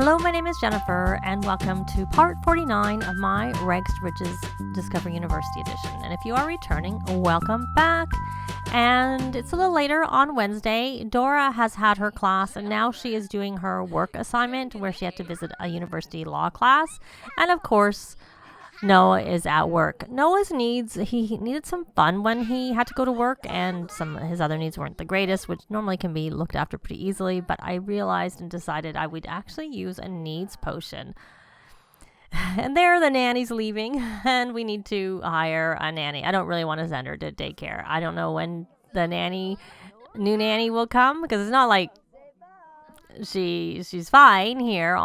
Hello, my name is Jennifer, and welcome to part 49 of my Rags to Riches Discover University edition. And if you are returning, welcome back. And it's a little later on Wednesday. Dora has had her class, and now she is doing her work assignment where she had to visit a university law class. And of course, Noah is at work. He needed some fun when he had to go to work, and some of his other needs weren't the greatest, which normally can be looked after pretty easily, but I realized and decided I would actually use a needs potion. And there the nanny's leaving, and we need to hire a nanny. I don't really want to send her to daycare. I don't know when the new nanny will come, because it's not like she's fine here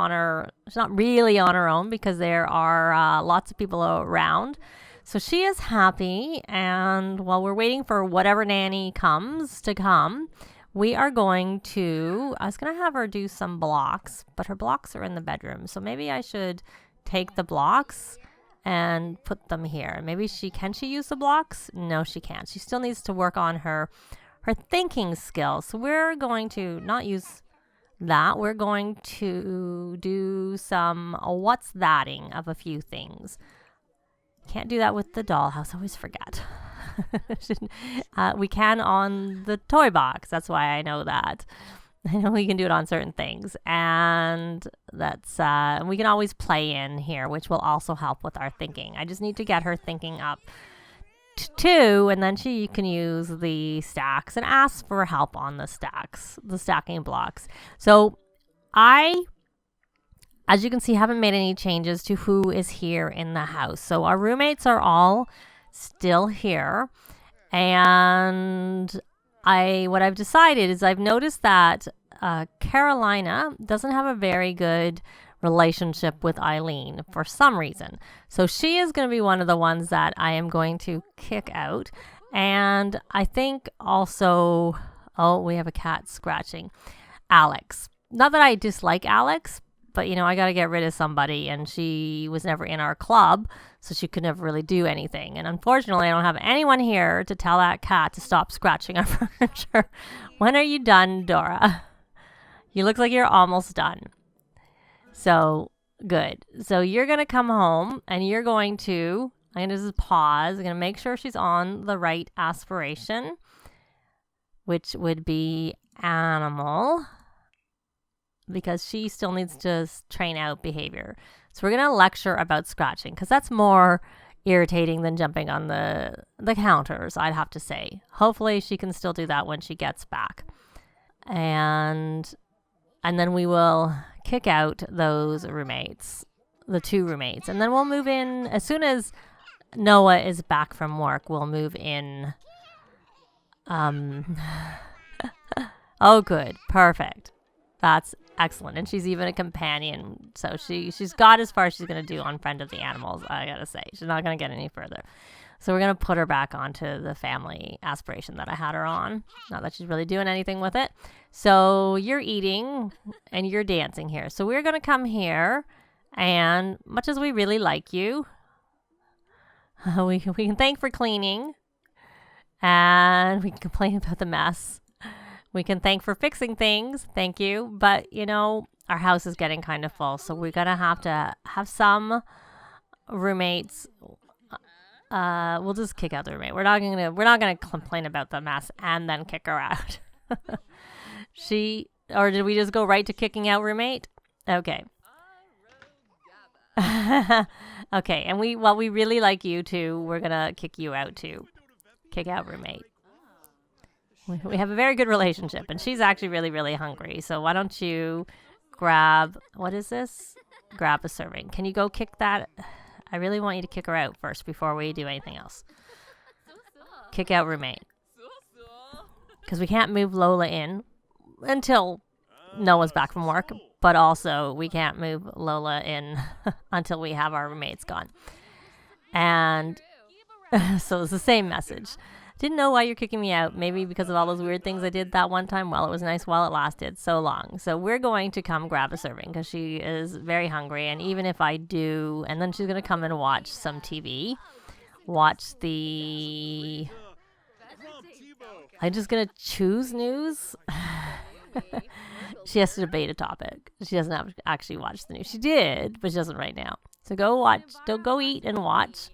she's not really on her own, because there are lots of people around. So she is happy, and while we're waiting for whatever nanny comes to come, I was going to have her do some blocks, but her blocks are in the bedroom. So maybe I should take the blocks and put them here. Maybe can she use the blocks? No, she can't. She still needs to work on her thinking skills. So we're going to not use that. We're going to do some what's thatting of a few things. Can't do that with the dollhouse. I always forget. We can on the toy box. That's why I know that. I know we can do it on certain things. And that's we can always play in here, which will also help with our thinking. I just need to get her thinking up two, and then she can use the stacks and ask for help on the stacking blocks. So as you can see, haven't made any changes to who is here in the house. So our roommates are all still here, and what I've decided is I've noticed that Carolina doesn't have a very good relationship with Eileen for some reason. So she is going to be one of the ones that I am going to kick out. And I think also, we have a cat scratching. Alex. Not that I dislike Alex, but I got to get rid of somebody, and she was never in our club, so she could never really do anything. And unfortunately, I don't have anyone here to tell that cat to stop scratching our furniture. When are you done, Dora? You look like you're almost done. So, good. So you're going to come home, and I'm going to just pause. I'm going to make sure she's on the right aspiration, which would be animal, because she still needs to train out behavior. So we're going to lecture about scratching, because that's more irritating than jumping on the counters, I'd have to say. Hopefully she can still do that when she gets back. And then we will kick out those roommates, the two roommates. And then we'll move in, as soon as Noah is back from work, we'll move in. Oh, good. Perfect. That's excellent. And she's even a companion. So she's got as far as she's going to do on Friend of the Animals, I got to say. She's not going to get any further. So we're going to put her back onto the family aspiration that I had her on. Not that she's really doing anything with it. So you're eating and you're dancing here. So we're going to come here, and much as we really like you, we can thank for cleaning, and we can complain about the mess. We can thank for fixing things. Thank you. But, our house is getting kind of full. So we're going to have some roommates. We'll just kick out the roommate. We're not gonna complain about the mess and then kick her out. Or did we just go right to kicking out roommate? Okay. Okay, and we really like you too. We're gonna kick you out too. Kick out roommate. We have a very good relationship, and she's actually really, really hungry. So why don't you grab, what is this? Grab a serving. Can you go kick that? I really want you to kick her out first before we do anything else. Kick out roommate. Because we can't move Lola in until Noah's back from work. But also, we can't move Lola in until we have our roommates gone. And so it's the same message. Didn't know why you're kicking me out. Maybe because of all those weird things I did that one time. Well, it was nice while it lasted so long. So we're going to come grab a serving because she is very hungry. And even if I do, and then she's going to come and watch some TV. I'm just going to choose news. She has to debate a topic. She doesn't have to actually watch the news. She did, but she doesn't right now. So go watch. Don't go eat and watch.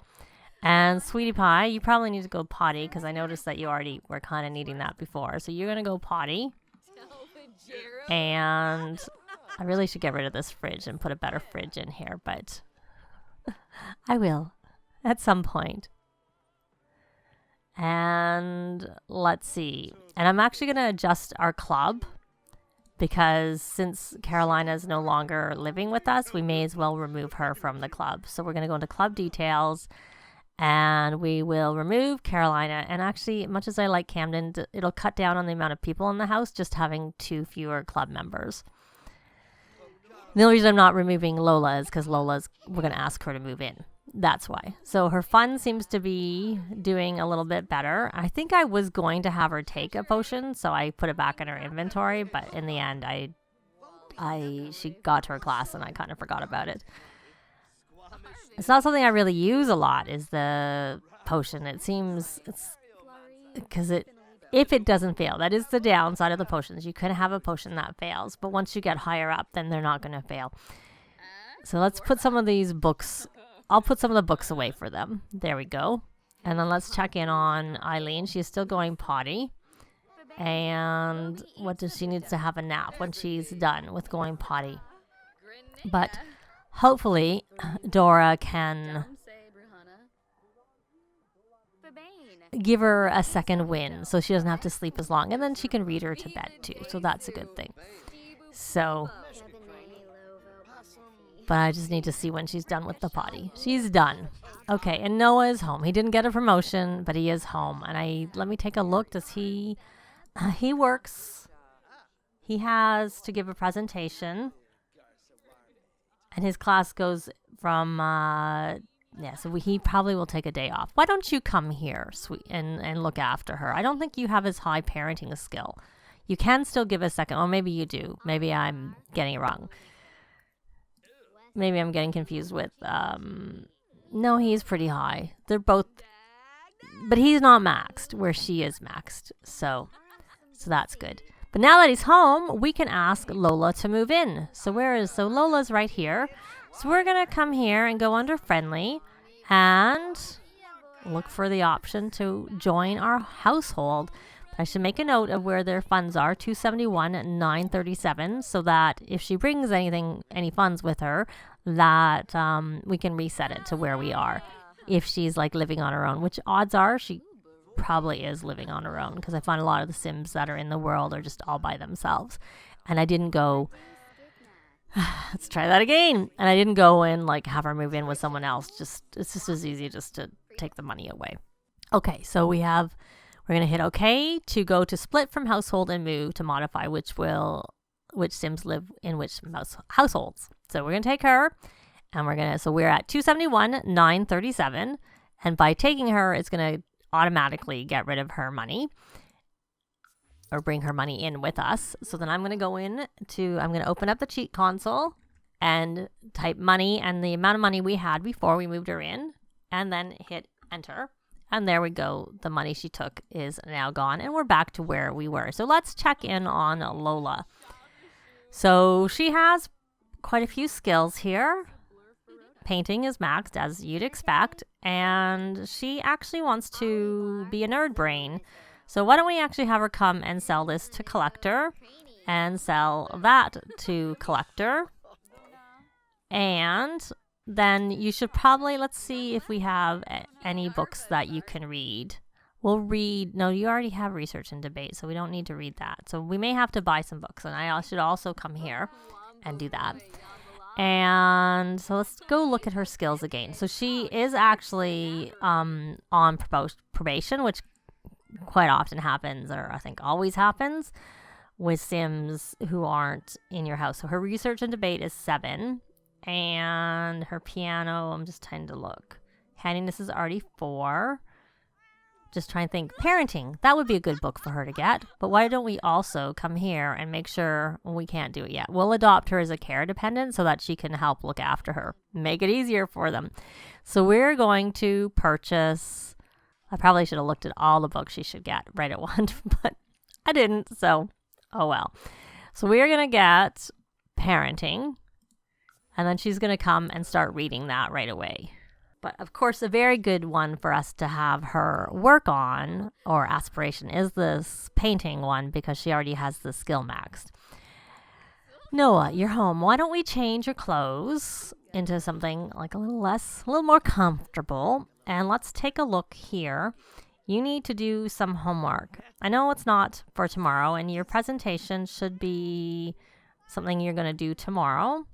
And Sweetie Pie, you probably need to go potty because I noticed that you already were kind of needing that before. So you're going to go potty. And I really should get rid of this fridge and put a better fridge in here, but I will at some point. And let's see. And I'm actually going to adjust our club because since Carolina is no longer living with us, we may as well remove her from the club. So we're going to go into club details and we will remove Carolina. And actually, much as I like Camden, it'll cut down on the amount of people in the house, just having 2 fewer club members. The only reason I'm not removing Lola is because we're going to ask her to move in. That's why. So her fun seems to be doing a little bit better. I think I was going to have her take a potion, so I put it back in her inventory. But in the end, she got to her class and I kind of forgot about it. It's not something I really use a lot, is the potion. It seems because if it doesn't fail, that is the downside of the potions. You can have a potion that fails, but once you get higher up, then they're not going to fail. So let's put some of these books. I'll put some of the books away for them. There we go. And then let's check in on Eileen. She's still going potty. And what does she needs to have a nap when she's done with going potty? But hopefully Dora can give her a second win so she doesn't have to sleep as long. And then she can read her to bed too. So that's a good thing. So... but I just need to see when she's done with the potty. She's done. Okay, and Noah is home. He didn't get a promotion, but he is home. And let me take a look. Does he works. He has to give a presentation. And his class goes from, so he probably will take a day off. Why don't you come here, sweet, and look after her? I don't think you have as high parenting skill. You can still give a second. Oh, maybe you do. Maybe I'm getting it wrong. Maybe I'm getting confused with, no, he's pretty high. They're both, but he's not maxed where she is maxed. So that's good. But now that he's home, we can ask Lola to move in. So Lola's right here. So we're going to come here and go under friendly and look for the option to join our household. I should make a note of where their funds are, 271 937, so that if she brings any funds with her, that we can reset it to where we are. If she's like living on her own, which odds are she probably is living on her own, because I find a lot of the Sims that are in the world are just all by themselves. And I didn't go, let's try that again. And I didn't go and like have her move in with someone else. It's just as easy just to take the money away. Okay, so we're going to hit OK to go to split from household and move to modify which Sims live in which households. So we're going to take her and we're at 271 937. And by taking her, it's going to automatically get rid of her money or bring her money in with us. So then I'm going to I'm going to open up the cheat console and type money and the amount of money we had before we moved her in and then hit enter. And there we go. The money she took is now gone. And we're back to where we were. So let's check in on Lola. So she has quite a few skills here. Painting is maxed, as you'd expect. And she actually wants to be a nerd brain. So why don't we actually have her come and sell this to collector. And sell that to collector. And... then you should probably, let's see if we have any books that you can read. No, you already have research and debate, so we don't need to read that. So we may have to buy some books, and I should also come here and do that. And so let's go look at her skills again. So she is actually on probation, which quite often happens, or I think always happens, with Sims who aren't in your house. So her research and debate is 7. And her piano, I'm just trying to look. Handiness is already 4. Just trying to think. Parenting, that would be a good book for her to get. But why don't we also come here and make sure, we can't do it yet. We'll adopt her as a care dependent so that she can help look after her. Make it easier for them. So we're going to purchase, I probably should have looked at all the books she should get right at once, but I didn't, so oh well. So we're going to get parenting, and then she's going to come and start reading that right away. But of course, a very good one for us to have her work on, or aspiration, is this painting one, because she already has the skill maxed. Noah, you're home. Why don't we change your clothes into something like a little more comfortable? And let's take a look here. You need to do some homework. I know it's not for tomorrow, and your presentation should be something you're going to do tomorrow.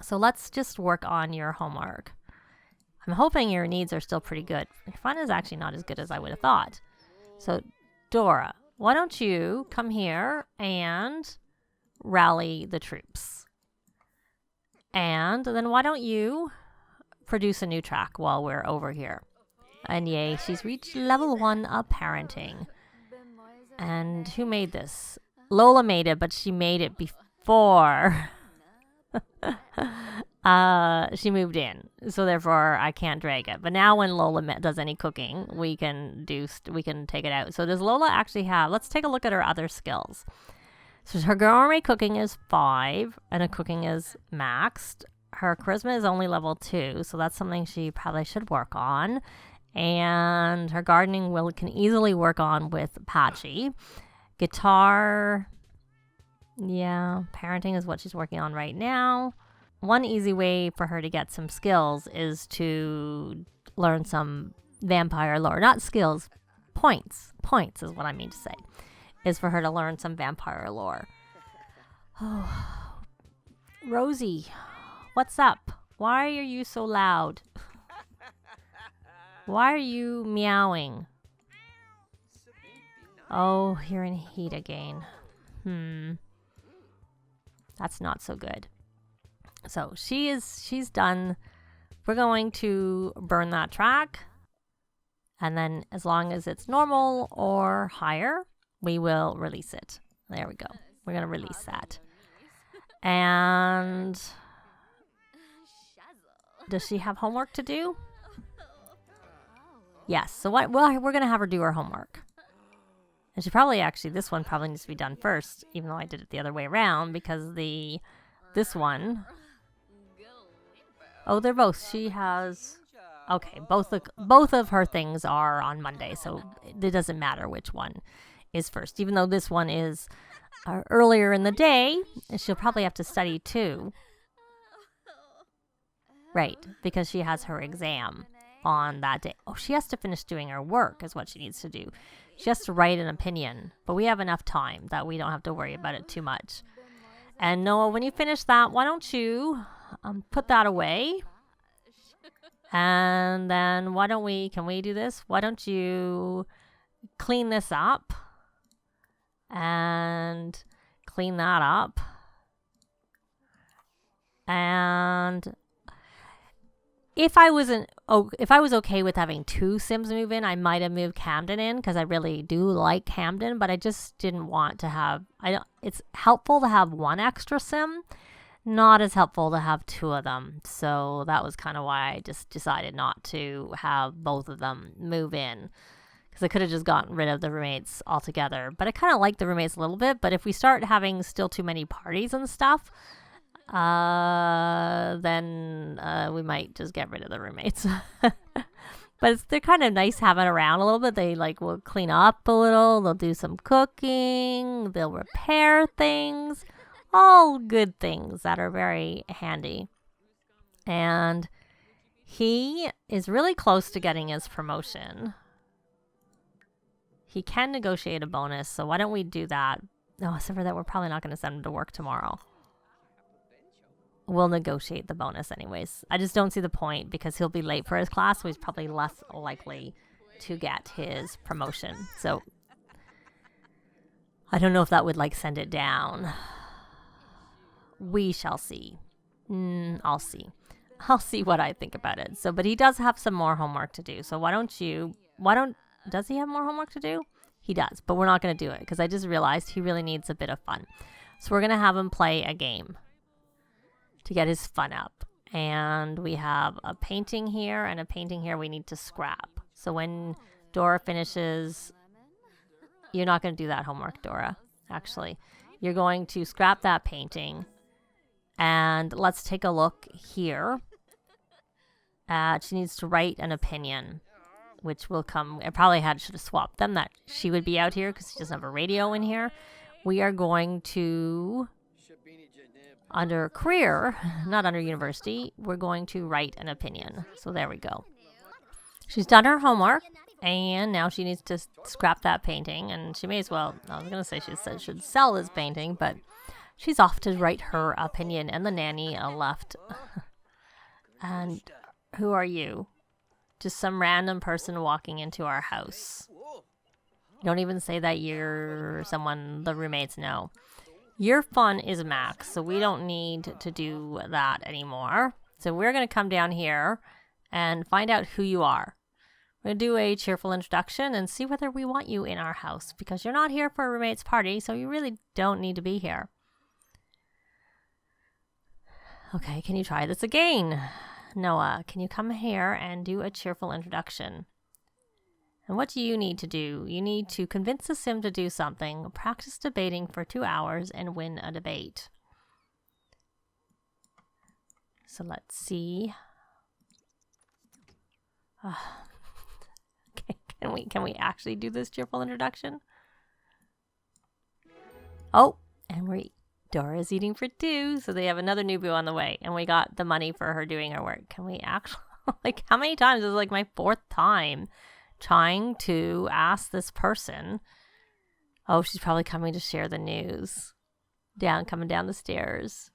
So let's just work on your homework. I'm hoping your needs are still pretty good. Your fun is actually not as good as I would have thought. So, Dora, why don't you come here and rally the troops? And then why don't you produce a new track while we're over here? And yay, she's reached level 1 of parenting. And who made this? Lola made it, but she made it before she moved in, so therefore I can't drag it. But now when Lola does any cooking, we can take it out. So does Lola actually have? Let's take a look at her other skills. So her gourmet cooking is 5, and her cooking is maxed. Her charisma is only level 2, so that's something she probably should work on. And her gardening can easily work on with Patchy. Guitar, yeah, parenting is what she's working on right now. One easy way for her to get some skills is to learn some vampire lore. Not skills, points. Points is what I mean to say. Is for her to learn some vampire lore. Oh, Rosie, what's up? Why are you so loud? Why are you meowing? Oh, you're in heat again. That's not so good. So she's done. We're going to burn that track, and then as long as it's normal or higher, we will release it. There we go. We're going to release that. And does she have homework to do? Yes. So we're going to have her do her homework. And she this one probably needs to be done first, even though I did it the other way around, because this one. Oh, they're both. She has. Okay, both of her things are on Monday, so it doesn't matter which one is first. Even though this one is earlier in the day, she'll probably have to study too. Right, because she has her exam on that day. Oh, she has to finish doing her work is what she needs to do. She has to write an opinion, but we have enough time that we don't have to worry about it too much. And Noah, when you finish that, why don't you put that away? And then can we do this? Why don't you clean this up and clean that up? And if I was okay with having 2 Sims move in, I might have moved Camden in, because I really do like Camden, but I just didn't want to have. It's helpful to have 1 extra Sim, not as helpful to have 2 of them. So that was kind of why I just decided not to have both of them move in, because I could have just gotten rid of the roommates altogether. But I kind of like the roommates a little bit. But if we start having still too many parties and stuff, then we might just get rid of the roommates. But they're kind of nice having around a little bit. They will clean up a little. They'll do some cooking. They'll repair things. All good things that are very handy. And he is really close to getting his promotion. He can negotiate a bonus, so why don't we do that? No, except for that, we're probably not going to send him to work tomorrow. We'll negotiate the bonus anyways. I just don't see the point, because he'll be late for his class, so he's probably less likely to get his promotion. So I don't know if that would send it down. We shall see. I'll see. I'll see what I think about it. So, but he does have some more homework to do. So does he have more homework to do? He does, but we're not going to do it, because I just realized he really needs a bit of fun. So we're going to have him play a game to get his fun up. And we have a painting here and a painting here we need to scrap. So when Dora finishes, you're not going to do that homework, Dora, actually. You're going to scrap that painting. And let's take a look here. She needs to write an opinion, which will come. I probably should have swapped them, that she would be out here because she doesn't have a radio in here. We are going to, under career, not under university, we're going to write an opinion. So there we go. She's done her homework, and now she needs to scrap that painting. And she may as well, I was going to say she should sell this painting, but she's off to write her opinion. And the nanny left. And who are you? Just some random person walking into our house. Don't even say that you're someone the roommates know. Your fun is max, so we don't need to do that anymore. So we're going to come down here and find out who you are. We're going to do a cheerful introduction and see whether we want you in our house, because you're not here for a roommate's party, so you really don't need to be here. Okay, can you try this again? Noah, can you come here and do a cheerful introduction? And what do you need to do? You need to convince the sim to do something, practice debating for 2 hours, and win a debate. So let's see. Okay, can we actually do this cheerful introduction? Oh, and Dora's eating for 2, so they have another newbie on the way, and we got the money for her doing her work. Can we actually, like, how many times? This is like my 4th time trying to ask this person. Oh, she's probably coming to share the news. Coming down the stairs.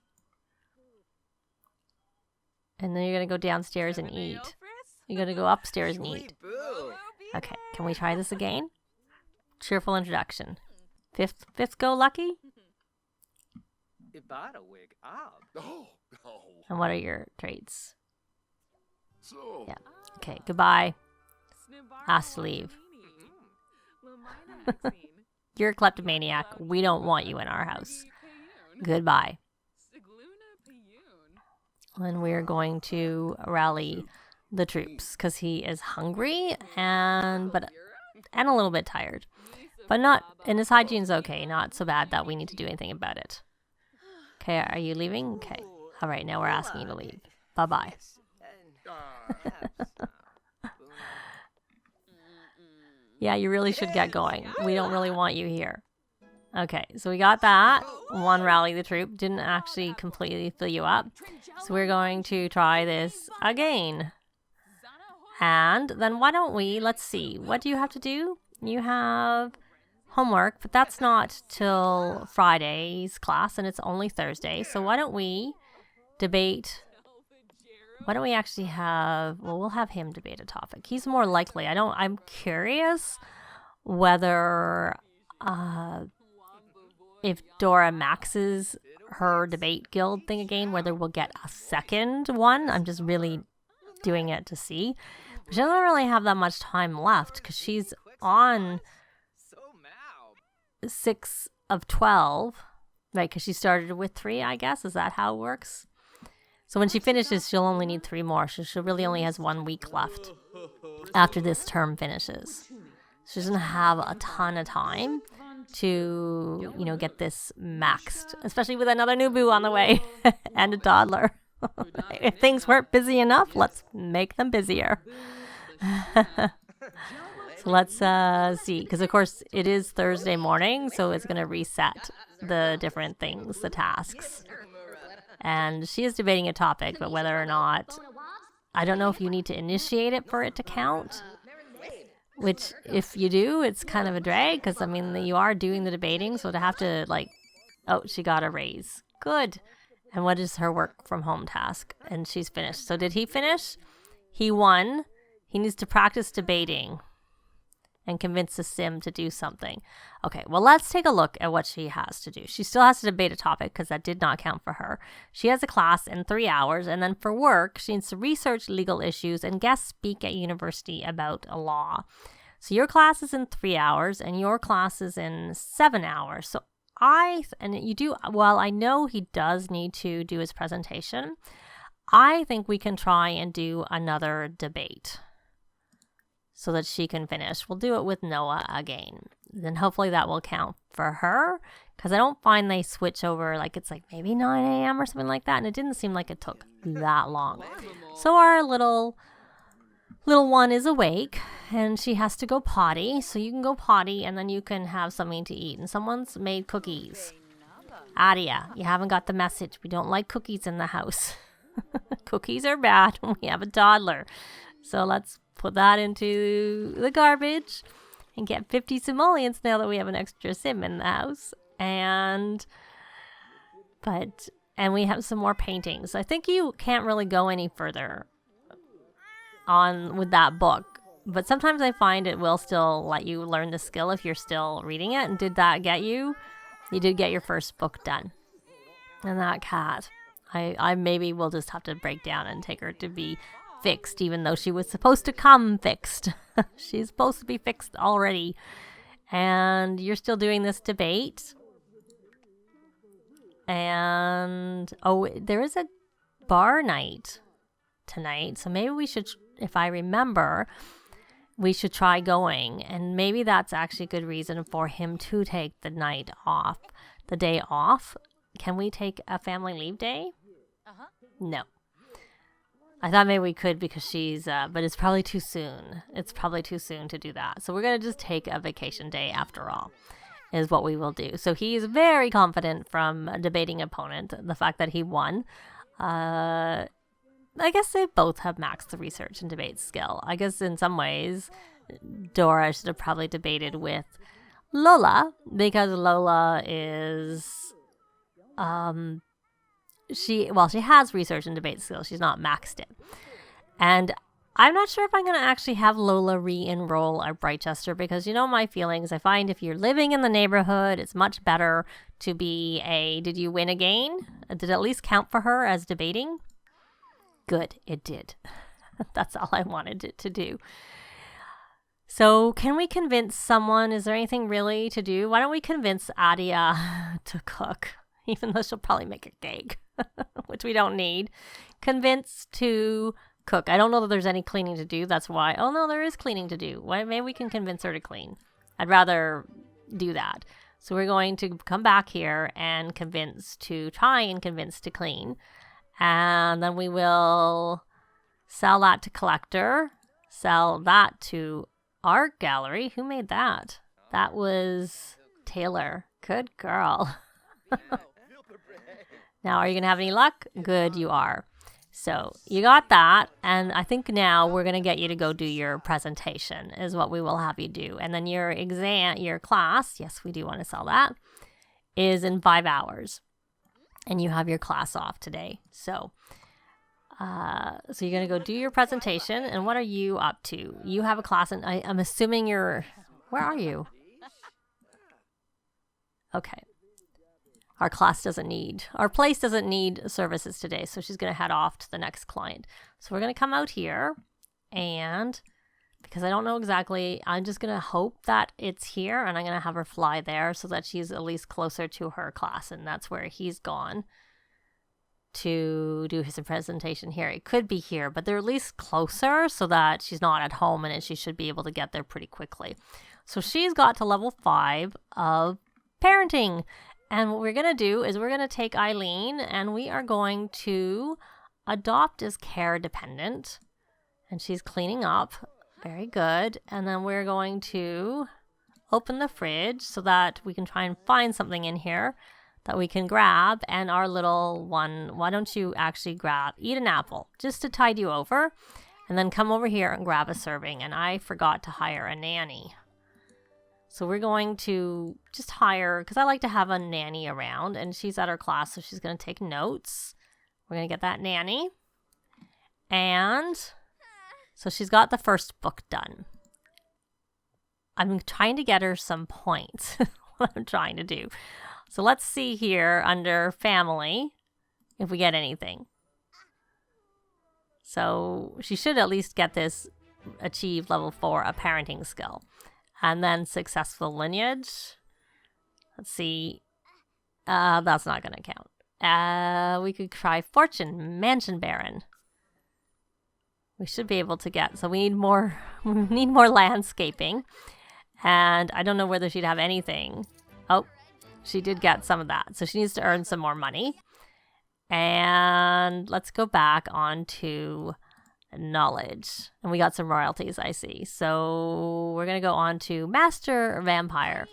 And then you're going to go downstairs and eat. You're going to go upstairs and eat. Okay, can we try this again? Cheerful introduction. Fifth go, Lucky? And what are your traits? Yeah. Okay, goodbye. Ask to leave. You're a kleptomaniac. We don't want you in our house. Goodbye. And we're going to rally the troops because he is hungry and a little bit tired. But and his hygiene's okay. Not so bad that we need to do anything about it. Okay, are you leaving? Okay. All right, now we're asking you to leave. Bye-bye. Yeah, you really should get going. We don't really want you here. Okay, so we got that. One rally the troop. Didn't actually completely fill you up. So we're going to try this again. And then why don't let's see. What do you have to do? You have homework, but that's not till Friday's class, and it's only Thursday. So why don't we debate? Why don't we actually we'll have him debate a topic. He's more likely. I'm curious whether if Dora maxes her debate guild thing again, whether we'll get a second one. I'm just really doing it to see. But she doesn't really have that much time left because she's on 6 of 12, right? Because she started with 3, I guess. Is that how it works? So when she finishes, she'll only need 3 more. So she really only has 1 week left after this term finishes. She doesn't have a ton of time to, get this maxed, especially with another new boo on the way and a toddler. If things weren't busy enough, let's make them busier. So let's see, because of course it is Thursday morning, so it's going to reset the different things, the tasks. And she is debating a topic, but whether or not, I don't know if you need to initiate it for it to count. Which, if you do, it's kind of a drag, because, you are doing the debating, so to have to, oh, she got a raise. Good. And what is her work from home task? And she's finished. So did he finish? He won. He needs to practice debating and convince the sim to do something. Okay, well, let's take a look at what she has to do. She still has to debate a topic because that did not count for her. She has a class in 3 hours, and then for work, she needs to research legal issues and guest speak at university about a law. So your class is in 3 hours, and your class is in 7 hours. So I know he does need to do his presentation. I think we can try and do another debate so that she can finish. We'll do it with Noah again. Then hopefully that will count for her, because I don't find they switch over, like it's like maybe 9 a.m. or something like that, and it didn't seem like it took that long. So our little one is awake, and she has to go potty, so you can go potty, and then you can have something to eat. And someone's made cookies. Adia, you haven't got the message. We don't like cookies in the house. Cookies are bad when we have a toddler. So let's put that into the garbage and get 50 simoleons now that we have an extra sim in the house. And we have some more paintings. I think you can't really go any further on with that book. But sometimes I find it will still let you learn the skill if you're still reading it. And did that get you? You did get your first book done. And that cat, I maybe will just have to break down and take her to be fixed, even though she was supposed to come fixed. She's supposed to be fixed already. And you're still doing this debate. And, oh, there is a bar night tonight. So maybe we should, if I remember, we should try going. And maybe that's actually a good reason for him to take the night off, the day off. Can we take a family leave day? No. I thought maybe we could because she's, but it's probably too soon. It's probably too soon to do that. So we're going to just take a vacation day after all, is what we will do. So he's very confident from a debating opponent, the fact that he won. I guess they both have maxed the research and debate skill. I guess in some ways, Dora should have probably debated with Lola, because Lola is, she has research and debate skills. She's not maxed it. And I'm not sure if I'm going to actually have Lola re-enroll at Brightchester, because you know my feelings. I find if you're living in the neighborhood, it's much better to be did you win again? Did it at least count for her as debating? Good, it did. That's all I wanted it to do. So can we convince someone? Is there anything really to do? Why don't we convince Adia to cook? Even though she'll probably make a cake, which we don't need. Convince to cook. I don't know that there's any cleaning to do. That's why. Oh, no, there is cleaning to do. Maybe we can convince her to clean. I'd rather do that. So we're going to come back here and try and convince to clean. And then we will sell that to collector. Sell that to art gallery. Who made that? That was Taylor. Good girl. Now, are you going to have any luck? Good, you are. So you got that. And I think now we're going to get you to go do your presentation is what we will have you do. And then your class, yes, we do want to sell that, is in 5 hours. And you have your class off today. So you're going to go do your presentation. And what are you up to? You have a class, and I'm assuming where are you? Okay. Our place doesn't need services today, so she's going to head off to the next client. So we're going to come out here, and because I don't know exactly, I'm just going to hope that it's here, and I'm going to have her fly there so that she's at least closer to her class, and that's where he's gone to do his presentation here. It could be here, but they're at least closer so that she's not at home, and she should be able to get there pretty quickly. So she's got to level 5 of parenting. And what we're going to do is we're going to take Eileen and we are going to adopt as care dependent. And she's cleaning up. Very good. And then we're going to open the fridge so that we can try and find something in here that we can grab. And our little one, why don't you actually eat an apple just to tide you over. And then come over here and grab a serving. And I forgot to hire a nanny. So we're going to just hire, because I like to have a nanny around, and she's at her class, so she's going to take notes. We're going to get that nanny. And so she's got the first book done. I'm trying to get her some points, what I'm trying to do. So let's see here under family if we get anything. So she should at least get this, achieve level 4, a parenting skill. And then successful lineage. Let's see. That's not going to count. We could try fortune, mansion baron. We should be able to get. So we need more. We need more landscaping. And I don't know whether she'd have anything. Oh, she did get some of that. So she needs to earn some more money. And let's go back onto knowledge. And we got some royalties, I see. So we're going to go on to master vampire.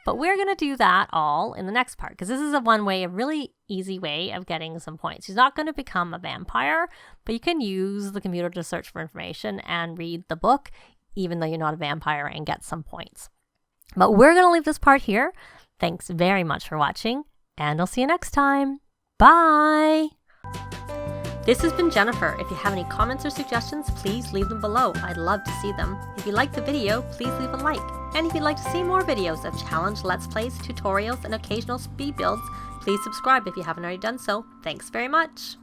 But we're going to do that all in the next part, because this is a really easy way of getting some points. She's not going to become a vampire, but you can use the computer to search for information and read the book, even though you're not a vampire, and get some points. But we're going to leave this part here. Thanks very much for watching, and I'll see you next time. Bye! This has been Jennifer. If you have any comments or suggestions, please leave them below. I'd love to see them. If you liked the video, please leave a like. And if you'd like to see more videos of challenge, let's plays, tutorials, and occasional speed builds, please subscribe if you haven't already done so. Thanks very much.